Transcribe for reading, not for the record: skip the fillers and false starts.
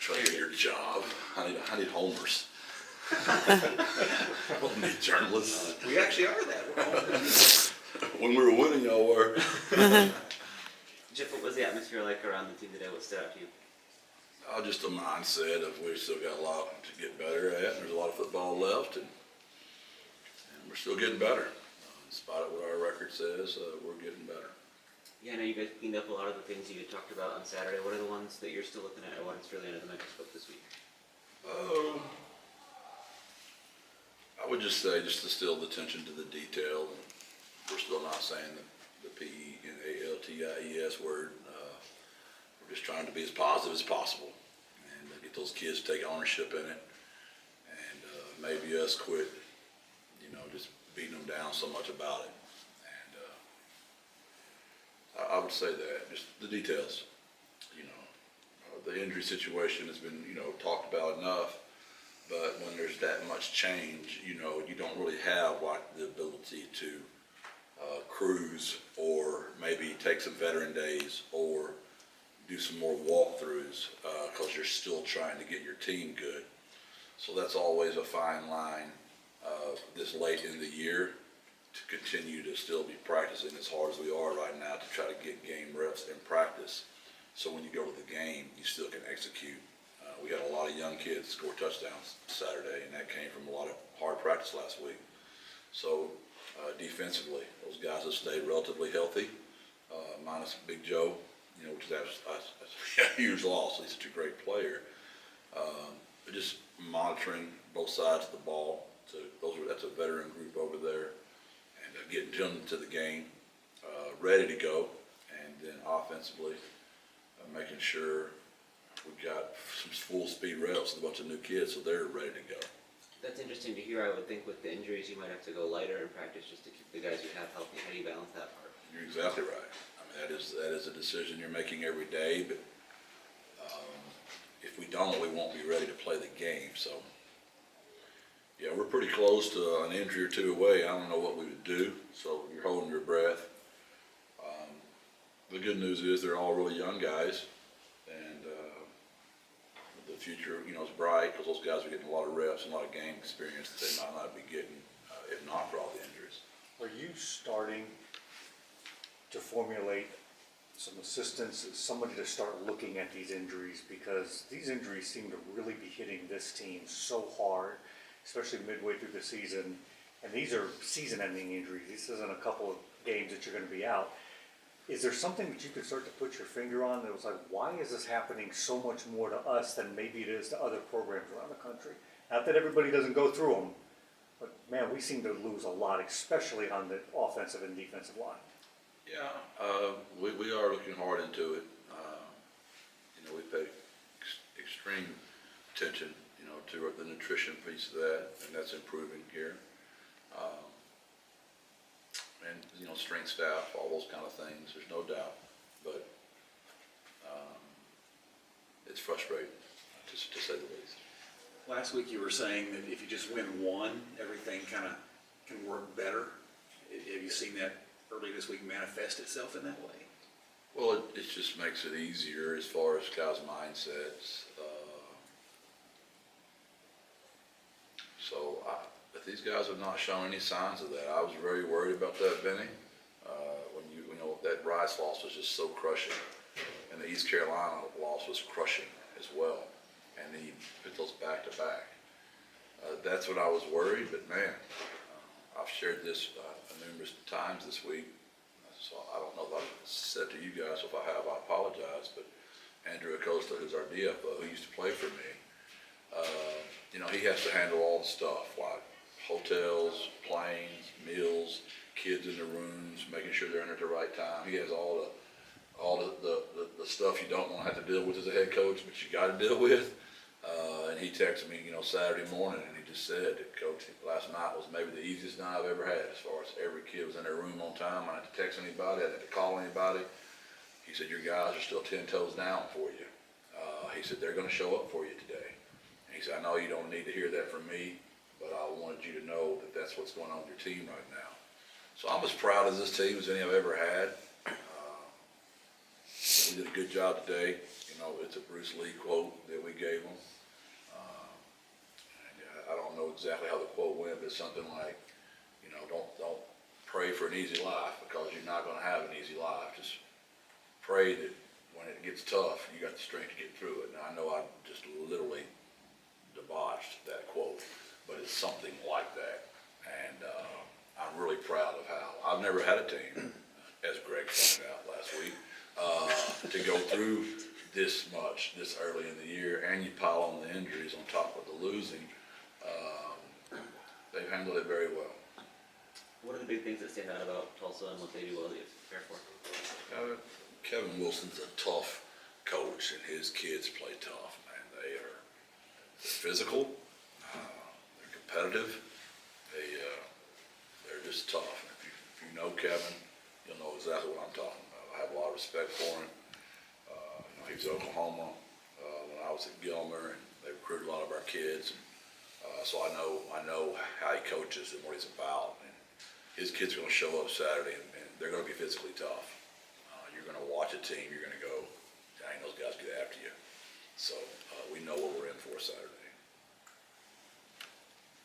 try to do your job. I need homers. I don't need journalists. We actually are that. When we were winning, y'all were. Jeff, what was the atmosphere like around the team today? What stood out to you? Just a mindset of we've still got a lot to get better at. There's a lot of football left, and we're still getting better. In spite of what our record says, we're getting better. Yeah, I know you guys cleaned up a lot of the things you had talked about on Saturday. What are the ones that you're still looking at, or what's really under the microscope this week? I would just say just to still the attention to the detail. We're still not saying the P and ALTIES word. We're just trying to be as positive as possible and get those kids to take ownership in it, and maybe us quit, just beating them down so much about it. And I would say that just the details. The injury situation has been talked about enough. But when there's that much change, you don't really have the ability to cruise or maybe take some veteran days or do some more walkthroughs because you're still trying to get your team good. So that's always a fine line this late in the year to continue to still be practicing as hard as we are right now to try to get game reps in practice. So when you go to the game, you still can execute. We had a lot of young kids score touchdowns Saturday, and that came from a lot of hard practice last week. So defensively, those guys have stayed relatively healthy, minus Big Joe, which is a huge loss. He's such a great player. But just monitoring both sides of the ball. That's a veteran group over there, and getting them to the game, ready to go, and then offensively, making sure we've got some full speed reps with a bunch of new kids, so they're ready to go. That's interesting to hear. I would think with the injuries, you might have to go lighter in practice just to keep the guys you have healthy. How do you balance that part? You're exactly right. That is a decision you're making every day, but if we don't, we won't be ready to play the game. So, yeah, we're pretty close to an injury or two away. I don't know what we would do, so you're holding your breath. The good news is they're all really young guys, and the future, is bright because those guys are getting a lot of reps and a lot of game experience that they might not be getting if not for all the injuries. Are you starting to formulate some assistance, somebody to start looking at these injuries? Because these injuries seem to really be hitting this team so hard, especially midway through the season. And these are season-ending injuries. This isn't a couple of games that you're going to be out. Is there something that you could start to put your finger on that was like, why is this happening so much more to us than maybe it is to other programs around the country? Not that everybody doesn't go through them, but man, we seem to lose a lot, especially on the offensive and defensive line. Yeah, we are looking hard into it. We pay extreme attention, to the nutrition piece of that, and that's improving here. And strength staff, all those kind of things. There's no doubt, but it's frustrating to say the least. Last week you were saying that if you just win one, everything kind of can work better. Have you seen that early this week manifest itself in that way? Well, it just makes it easier as far as guys' mindsets. But these guys have not shown any signs of that. I was very worried about that, Benny. When that Rice loss was just so crushing, and the East Carolina loss was crushing as well, and he put those back to back. That's when I was worried. But man, I've shared this numerous times this week. So I don't know if I've said to you guys. If I have, I apologize. But Andrew Acosta, who's our DFO, who used to play for me, he has to handle all the stuff like hotels, planes, meals, kids in the rooms, making sure they're in at the right time. He has all the stuff you don't want to have to deal with as a head coach, but you got to deal with. And he texted me, Saturday morning, and he just said that, Coach, last night was maybe the easiest night I've ever had as far as every kid was in their room on time. I didn't have to text anybody. I didn't have to call anybody. He said, your guys are still 10 toes down for you. He said, they're going to show up for you today. And he said, I know you don't need to hear that from me, but I wanted you to know that that's what's going on with your team right now. So I'm as proud of this team as any I've ever had. We did a good job today. It's a Bruce Lee quote that we gave them. I don't know exactly how the quote went, but it's something like, you know, don't pray for an easy life, because you're not gonna have an easy life. Just pray that when it gets tough, you got the strength to get through it. Now, I know I just literally debauched that quote, but it's something like that. And I'm really proud of how, I've never had a team, as Greg pointed out last week, to go through this much this early in the year, and you pile on the injuries on top of the losing. They've handled it very well. What are the big things that stand out about Tulsa and what they do well that you have to prepare for? Kevin Wilson's a tough coach, and his kids play tough, man. They're physical, they're competitive, they're just tough. If you know Kevin, you'll know exactly what I'm talking about. I have a lot of respect for him. You know, he was at Oklahoma when I was at Gilmer, and they recruited a lot of our kids. So I know how he coaches and what he's about. And his kids are going to show up Saturday, and they're going to be physically tough. You're going to watch a team, you're going to go, dang, those guys get after you. So we know what we're in for Saturday.